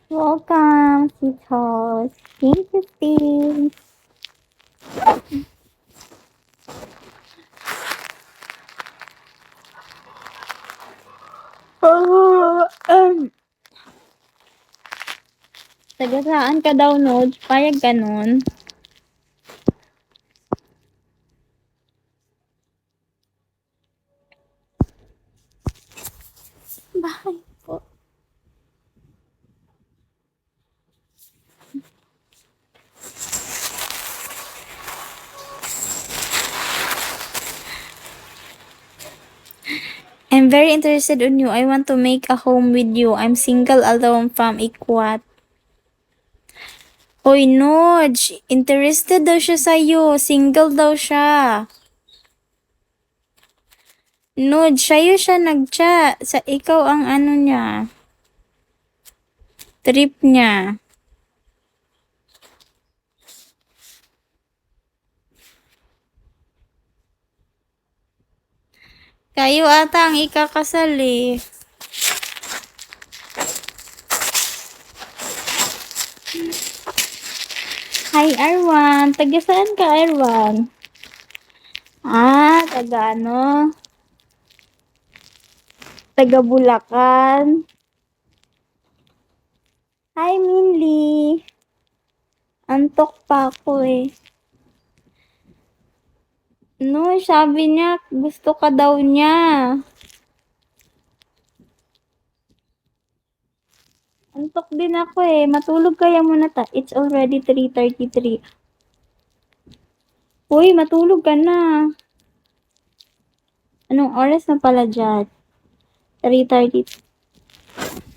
Welcome, sweetheart. Thank you, Steve. Oh, taga saan ka daw, Nod? Payag ka nun? Bakit po? I'm very interested in you. I want to make a home with you. I'm single alone from Ikwat. Hoy, Nodge, interested daw siya sa'yo. Single daw siya. Nodge, sa'yo siya nag-chat. Sa ikaw ang ano niya. Trip niya. Kayo ata ang ikakasal eh. Hi, Arwan. Taga saan ka, Arwan? Taga ano? Taga Bulacan. Hi, Minli. Antok pa ako eh. No, sabi niya, gusto ka daw niya. Antok din ako eh. Matulog kaya muna ta. It's already 3:33. Uy, matulog ka na. Anong oras na pala dyan? 3:30.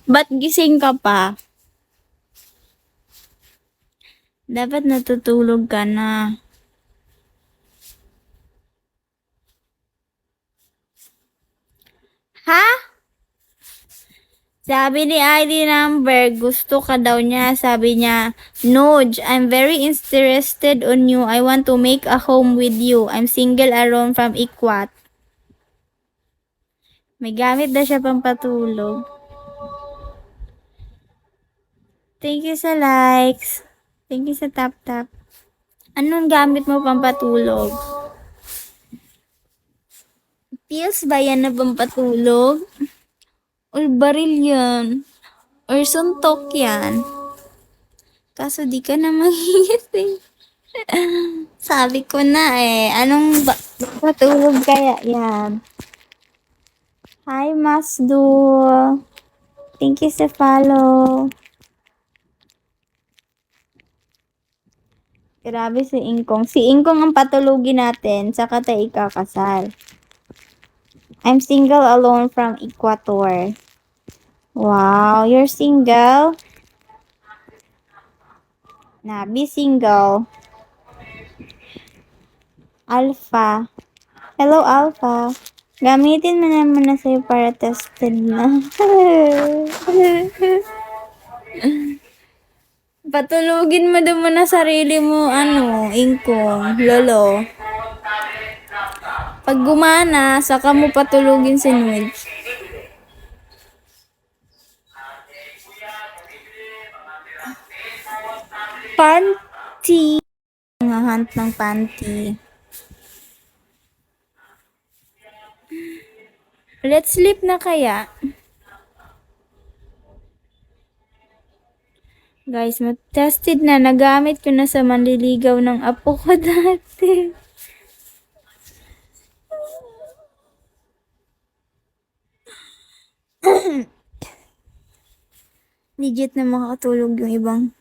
Ba't gising ka pa? Dapat natutulog ka na. Ha? Sabi ni ID number, gusto ka daw niya. Sabi niya, Noj, I'm very interested on you. I want to make a home with you. I'm single alone from Ikwat. May gamit na siya pang patulog. Thank you sa likes. Thank you sa tap-tap. Anong gamit mo pang patulog? Pills ba yan na pang patulog? Or baril yan? Or suntok yan? Kaso di ka na magigising. Sabi ko na eh. Anong patulog kaya yan? Hi, Masdu. Thank you sa follow. Grabe si Ingkong. Si Ingkong ang patulugin natin, saka tayo ikakasal. I'm single alone from Ecuador. Wow, you're single? Be single. Alpha. Hello, Alpha. Gamitin mo naman na sa'yo para tested na. Patulugin mo daw muna sarili mo, Ingkong, lolo. Pag gumana, saka mo patulugin si Nudge. Panty. Hunt ng panty. Let's sleep na kaya. Guys, tested na. Nagamit ko na sa manliligaw ng apo ko dati. Legit na makatulog yung ibang